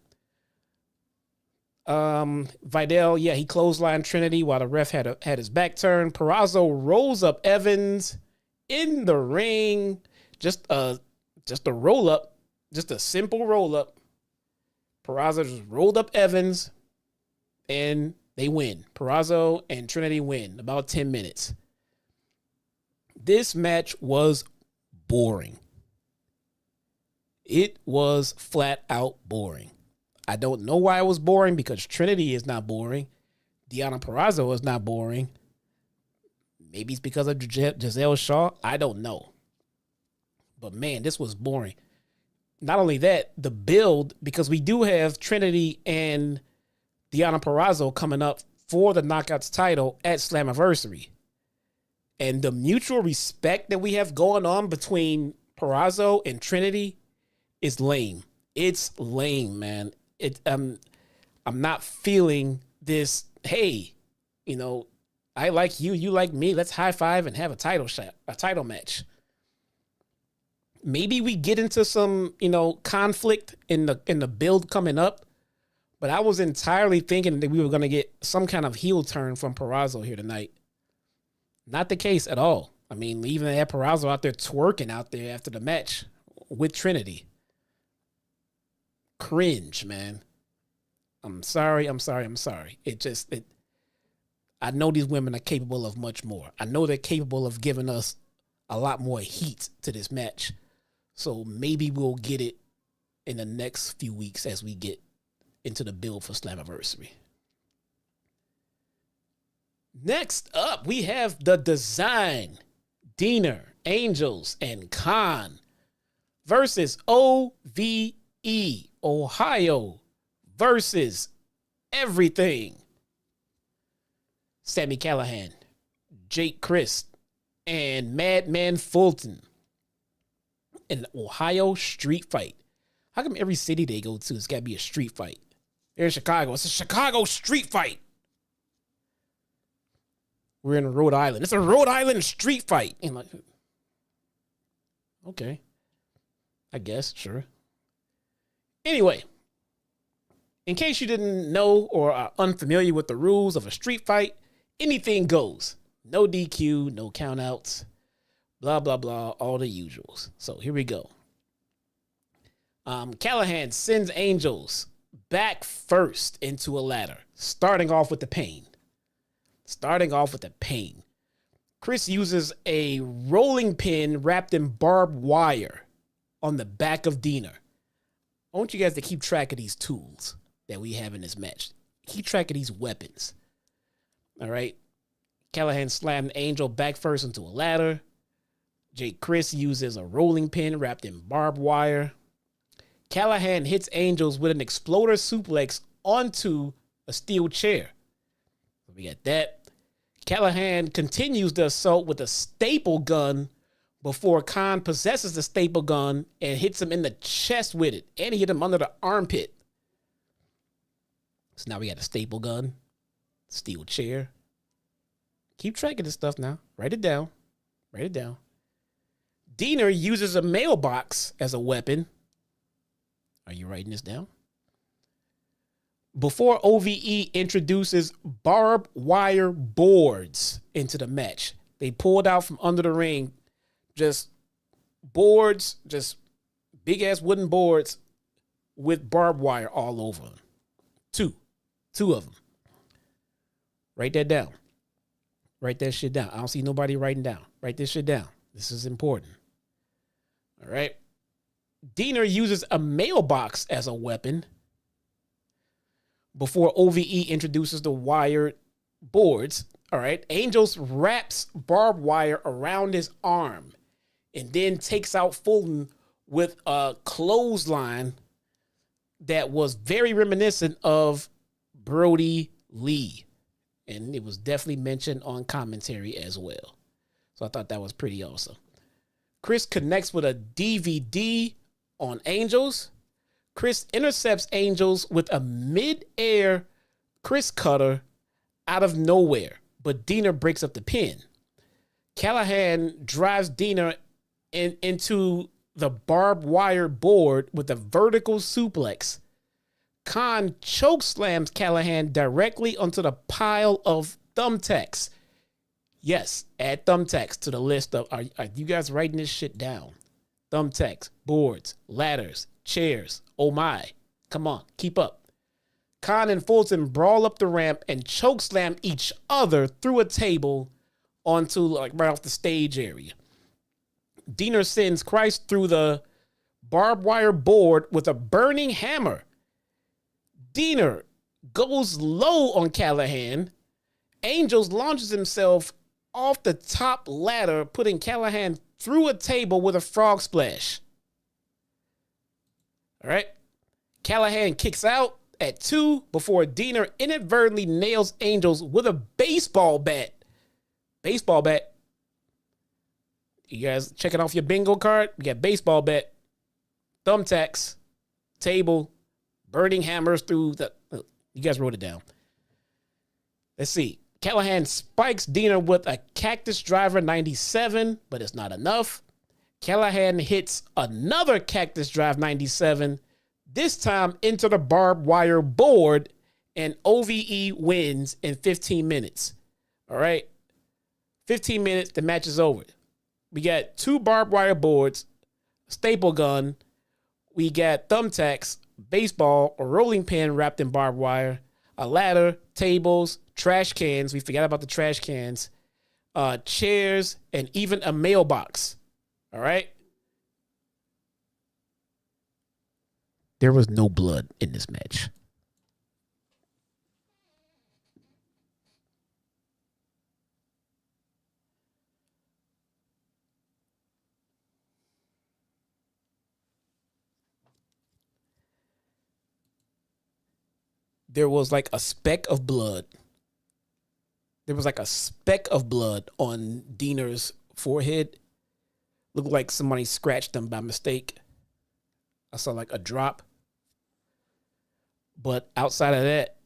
Vidal, yeah, he clotheslined Trinity while the ref had his back turned. Purrazzo rolls up Evans in the ring. Just a roll up. Just a simple roll up. Purrazzo just rolled up Evans and they win. Purrazzo and Trinity win. About 10 minutes. This match was boring. It was flat out boring. I don't know why it was boring because Trinity is not boring. Deonna Purrazzo is not boring. Maybe it's because of Gisele Shaw. I don't know. But man, this was boring. Not only that, the build, because we do have Trinity and Deonna Purrazzo coming up for the Knockouts title at Slammiversary. And the mutual respect that we have going on between Purrazzo and Trinity is lame. It's lame, man. I'm not feeling this, hey, I like you, you like me. Let's high five and have a title match. Maybe we get into some, conflict in the build coming up. But I was entirely thinking that we were going to get some kind of heel turn from Purrazzo here tonight. Not the case at all. I mean, we even had Purrazzo out there twerking out there after the match with Trinity. Cringe, man. I'm sorry. I know these women are capable of much more. I know they're capable of giving us a lot more heat to this match. So maybe we'll get it in the next few weeks as we get into the build for Slammiversary. Next up, we have the Design, Diener, Angels, and Khan versus OVE, Ohio versus everything. Sami Callihan, Jake Crist, and Madman Fulton. An Ohio street fight. How come every city they go to, it's got to be a street fight? Here in Chicago, it's a Chicago street fight. We're in Rhode Island. It's a Rhode Island street fight. And like, okay. I guess, sure. Anyway, in case you didn't know or are unfamiliar with the rules of a street fight, anything goes. No DQ, no countouts, blah, blah, blah, all the usuals. So here we go. Callihan sends Angels back first into a ladder, starting off with the pain. Crist uses a rolling pin wrapped in barbed wire on the back of Diener. I want you guys to keep track of these tools that we have in this match. Keep track of these weapons. All right. Callihan slammed Angel back first into a ladder. Jake Crist uses a rolling pin wrapped in barbed wire. Callihan hits Angels with an exploder suplex onto a steel chair. We got that. Callihan continues the assault with a staple gun before Khan possesses the staple gun and hits him in the chest with it. And he hit him under the armpit. So now we got a staple gun, steel chair. Keep track of this stuff now. Write it down. Diener uses a mailbox as a weapon. Are you writing this down? Before OVE introduces barbed wire boards into the match. They pulled out from under the ring just boards, just big-ass wooden boards with barbed wire all over them. Two of them. Write that down. Write that shit down. I don't see nobody writing down. Write this shit down. This is important. All right. Diener uses a mailbox as a weapon before OVE introduces the wired boards. All right. Angels wraps barbed wire around his arm and then takes out Fulton with a clothesline that was very reminiscent of Brody Lee. And it was definitely mentioned on commentary as well. So I thought that was pretty awesome. Crist connects with a DVD on Angels. Crist intercepts Angels with a mid-air Crist cutter out of nowhere, but Deonna breaks up the pin. Callihan drives Deonna into the barbed wire board with a vertical suplex. Khan choke slams Callihan directly onto the pile of thumbtacks. Yes, add thumbtacks to the list of, are you guys writing this shit down? Thumbtacks, boards, ladders, chairs. Oh my. Come on, keep up. Khan and Fulton brawl up the ramp and choke slam each other through a table onto like right off the stage area. Deonna sends Christ through the barbed wire board with a burning hammer. Deonna goes low on Callihan. Angels launches himself off the top ladder, putting Callihan through a table with a frog splash. All right. Callihan kicks out at 2 before Deonna inadvertently nails Angels with a baseball bat. Baseball bat. You guys checking off your bingo card? We got baseball bat, thumbtacks, table, burning hammers through the... You guys wrote it down. Let's see. Callihan spikes Deonna with a Cactus Driver 97, but it's not enough. Callihan hits another Cactus Drive 97, this time into the barbed wire board, and OVE wins in 15 minutes. All right? 15 minutes, the match is over. We got 2 barbed wire boards, staple gun. We got thumbtacks, baseball, a rolling pin wrapped in barbed wire, a ladder, tables, trash cans. We forgot about the trash cans, chairs, and even a mailbox. All right. There was no blood in this match. There was like a speck of blood. There was like a speck of blood on Deonna's forehead. Looked like somebody scratched them by mistake. I saw like a drop. But outside of that,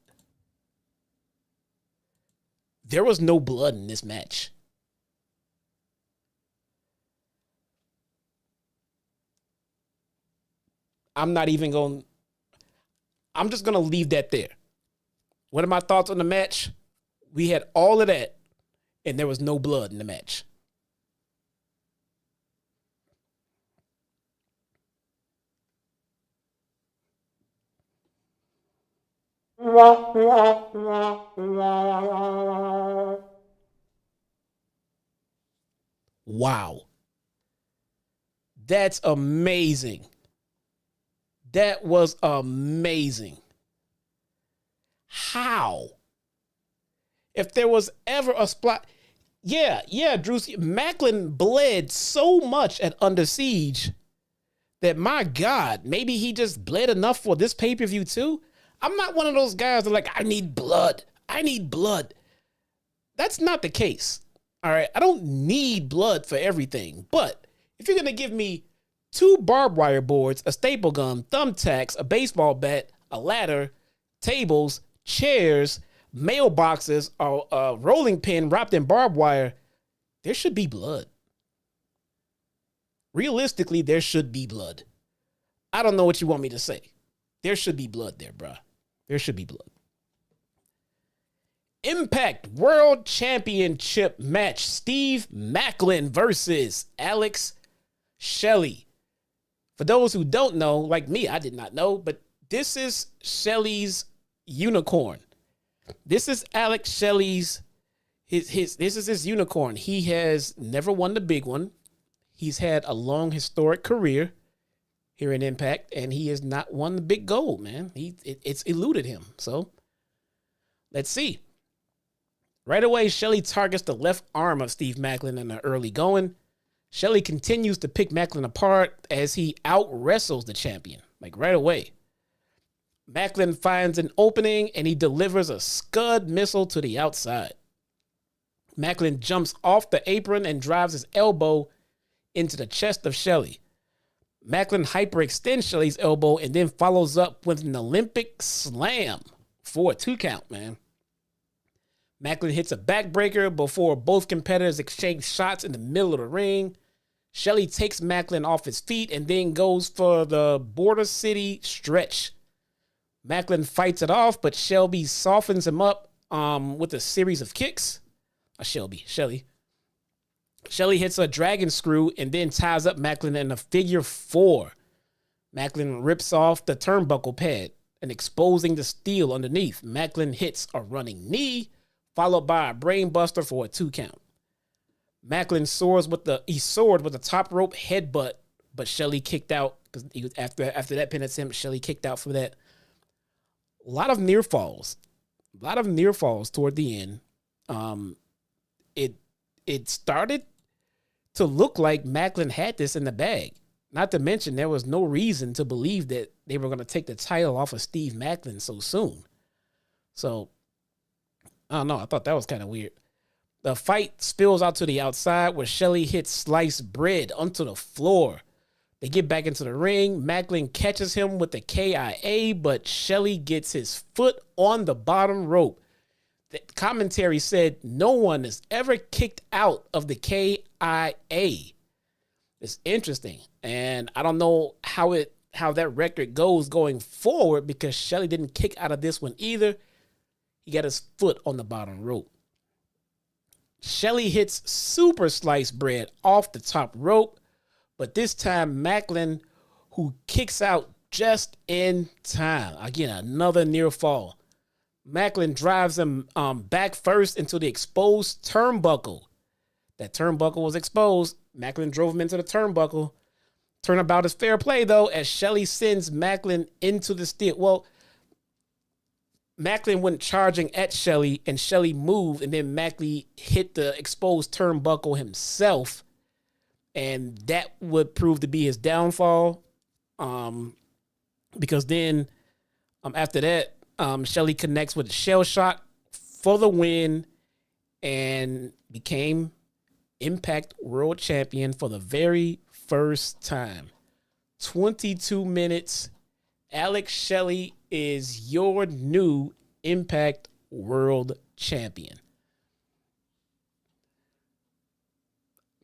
there was no blood in this match. I'm just going to leave that there. What are my thoughts on the match? We had all of that, and there was no blood in the match. Wow. That's amazing. That was amazing. How? If there was ever a spot. Yeah, Drewski. Maclin bled so much at Under Siege that, my God, maybe he just bled enough for this pay-per-view too. I'm not one of those guys that are like, I need blood. I need blood. That's not the case. All right. I don't need blood for everything. But if you're going to give me 2 barbed wire boards, a staple gun, thumbtacks, a baseball bat, a ladder, tables, chairs, mailboxes, a rolling pin wrapped in barbed wire, there should be blood. Realistically, there should be blood. I don't know what you want me to say. There should be blood there, bruh. There should be blood. Impact World Championship match. Steve Maclin versus Alex Shelley. For those who don't know, like me, I did not know, but this is Shelley's unicorn. This is Alex Shelley's, this is his unicorn. He has never won the big one. He's had a long historic career here in Impact, and he has not won the big gold, man. It's eluded him. So let's see. Right away, Shelley targets the left arm of Steve Maclin in the early going. Shelley continues to pick Maclin apart as he out wrestles the champion, like right away. Maclin finds an opening and he delivers a Scud missile to the outside. Maclin jumps off the apron and drives his elbow into the chest of Shelley. Maclin hyperextends Shelley's elbow and then follows up with an Olympic slam for a 2 count, man. Maclin hits a backbreaker before both competitors exchange shots in the middle of the ring. Shelley takes Maclin off his feet and then goes for the Border City stretch. Maclin fights it off, but Shelley softens him up with a series of kicks. Shelley hits a dragon screw and then ties up Maclin in a figure 4. Maclin rips off the turnbuckle pad and exposing the steel underneath. Maclin hits a running knee, followed by a brainbuster for a 2 count. Maclin soared with the top rope headbutt, but Shelley kicked out because after that pin attempt, Shelley kicked out for that. A lot of near falls toward the end. It started to look like Maclin had this in the bag. Not to mention there was no reason to believe that they were going to take the title off of Steve Maclin so soon. So, I don't know. I thought that was kind of weird. The fight spills out to the outside where Shelley hits sliced bread onto the floor. They get back into the ring. Maclin catches him with the KIA, but Shelley gets his foot on the bottom rope. The commentary said no one is ever kicked out of the KIA. It's interesting. And I don't know how that record goes going forward because Shelley didn't kick out of this one either. He got his foot on the bottom rope. Shelley hits super sliced bread off the top rope, but this time Maclin, who kicks out just in time. Again, another near fall. Maclin drives him back first into the exposed turnbuckle. That turnbuckle was exposed. Maclin drove him into the turnbuckle. Turnabout is fair play, though, as Shelley sends Maclin into the steel. Well, Maclin went charging at Shelley, and Shelley moved, and then Maclin hit the exposed turnbuckle himself, and that would prove to be his downfall. Because then, after that, Shelley connects with a shell shot for the win and became Impact World Champion for the very first time. 22 minutes. Alex Shelley is your new Impact World Champion.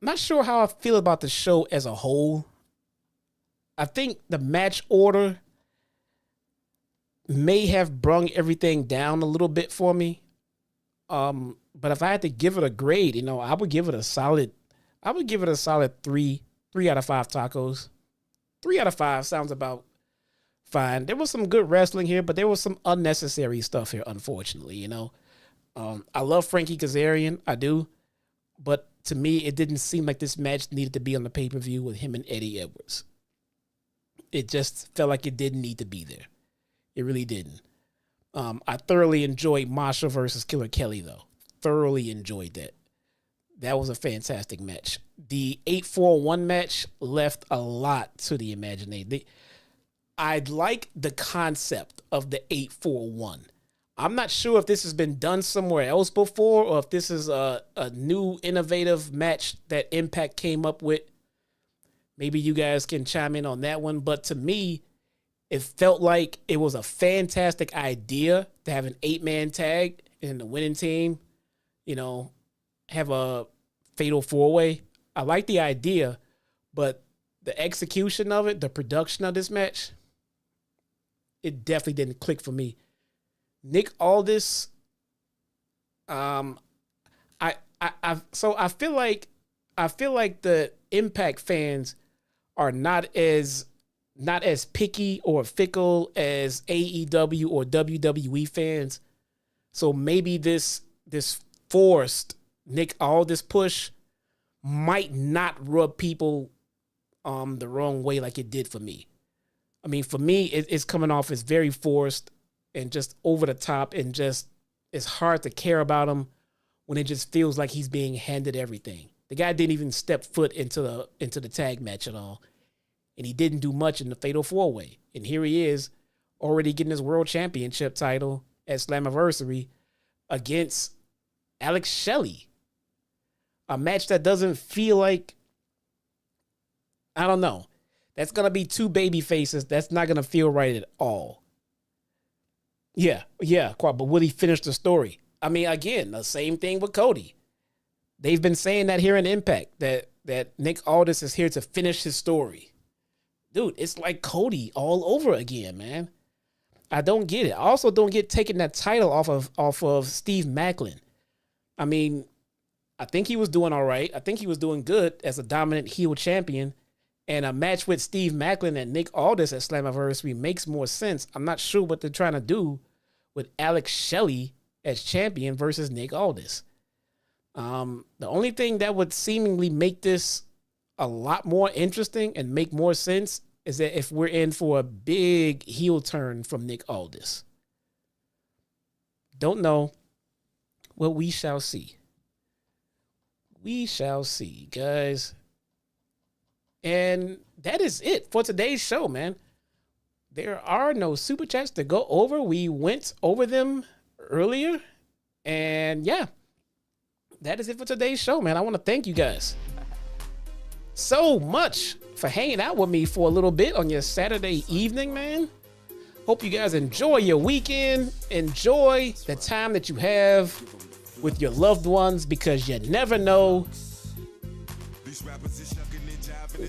Not sure how I feel about the show as a whole. I think the match order may have brung everything down a little bit for me. But if I had to give it a grade, I would give it a solid 3 out of 5 tacos. 3 out of 5 sounds about fine. There was some good wrestling here, but there was some unnecessary stuff here, unfortunately, I love Frankie Kazarian. I do. But to me, it didn't seem like this match needed to be on the pay-per-view with him and Eddie Edwards. It just felt like it didn't need to be there. It really didn't. I thoroughly enjoyed Masha versus Killer Kelly, though. Thoroughly enjoyed that. That was a fantastic match. The 8-4-1 match left a lot to the imagination. I like the concept of the 8-4-1. I'm not sure if this has been done somewhere else before or if this is a new innovative match that Impact came up with. Maybe you guys can chime in on that one. But to me, it felt like it was a fantastic idea to have an 8-man tag and the winning team, have a fatal 4-way. I like the idea, but the execution of it, the production of this match, it definitely didn't click for me. Nick Aldis, I feel like the Impact fans are not as picky or fickle as AEW or WWE fans. So maybe this forced Nick Aldis push might not rub people the wrong way like it did for me. I mean, for me, it's coming off as very forced and just over the top, and just it's hard to care about him when it just feels like he's being handed everything. The guy didn't even step foot into the tag match at all, and he didn't do much in the Fatal 4-Way. And here he is already getting his world championship title at Slammiversary against Alex Shelley. A match that doesn't feel like, I don't know. That's going to be two baby faces. That's not going to feel right at all. Yeah, but will he finish the story? I mean, again, the same thing with Cody. They've been saying that here in Impact, that Nick Aldis is here to finish his story. Dude, it's like Cody all over again, man. I don't get it. I also don't get taking that title off of Steve Maclin. I mean, I think he was doing all right. I think he was doing good as a dominant heel champion. And a match with Steve Maclin and Nick Aldis at Slammiversary makes more sense. I'm not sure what they're trying to do with Alex Shelley as champion versus Nick Aldis. The only thing that would seemingly make this a lot more interesting and make more sense is that if we're in for a big heel turn from Nick Aldis. Don't know. Well, we shall see. We shall see, guys. And that is it for today's show, man. There are no super chats to go over. We went over them earlier. And yeah, that is it for today's show, man. I want to thank you guys so much for hanging out with me for a little bit on your Saturday evening, man. Hope you guys enjoy your weekend. Enjoy the time that you have with your loved ones, because you never know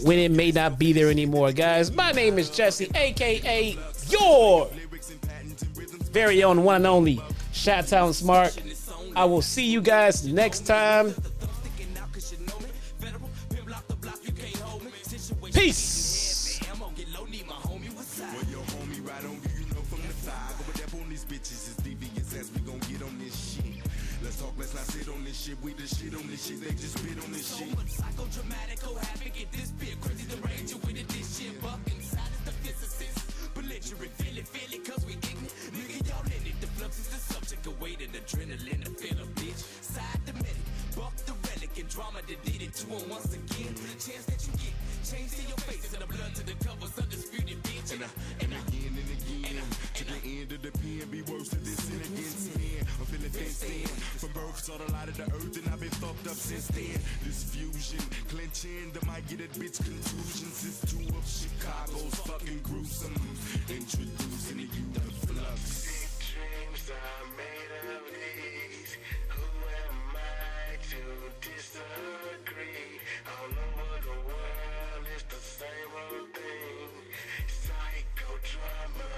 when it may not be there anymore, guys. My name is Jesse, aka your very own one and only Chi-Town Smart. I will see you guys next time. Peace. Let's not sit on this shit. We the shit on this shit. They just spit on this shit. Psychodramatic, havoc, get this bit crazy. The range with it, this shit buck inside is the physicist. Belligerent, feel it, cause we ignorant. Nigga, y'all in it. The flux is the subject of weight and adrenaline. The feel of bitch. Side the medic, buck the relic, and drama that did it to him once again. The chance that you get, change to your face, and the blood to the covers, undisputed bitch. And again, to the end of the pen, be worse than this sin against men. I'm feeling fenced in. From birth, saw the light of the earth, and I've been fucked up since then. This fusion, clenching, that might get that bitch contusions. It's two of Chicago's fucking gruesome. Introducing to you the flux. Big dreams are made of these. Who am I to disagree? All over the world, it's the same old thing. Psychodrama,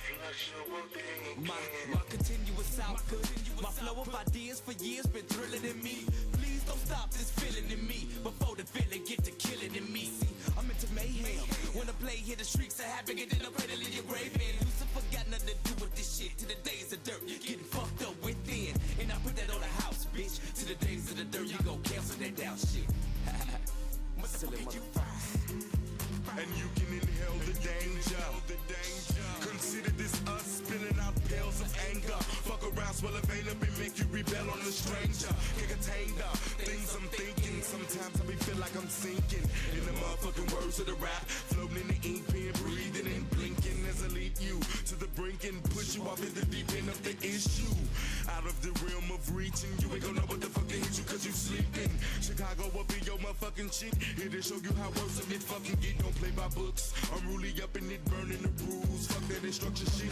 fluctuating. My continuous output, my flow of ideas for years been thrilling in me. Please don't stop this feeling in me before the feeling get to killing in me. See, I'm into mayhem. When the play hit the streets of havoc, and then I'm ready to leave your grave in. Lucifer got nothing to do with this shit. To the days of dirt, getting fucked up within. And I put that on the house, bitch. To the days of the dirt, you gon' cancel that down shit. What the fuck did you find? And you can inhale the danger. Consider this us spilling out pills of anger. Fuck around, swell a vein up and make you rebel on a stranger. Can't contain the things I'm thinking. Sometimes I be feel like I'm sinking in the motherfucking words of the rap. Floating in the ink pen, breathing and blinking as I lead you to the brink and push you off in the deep end of the issue. Out of the realm of reaching, you ain't gonna know what the fuck hit you cause you sleeping. Chicago will be your motherfucking shit. Here to show you how worse of it fucking get. Don't play by books. I'm really up in it, burning the rules. Fuck that instruction shit.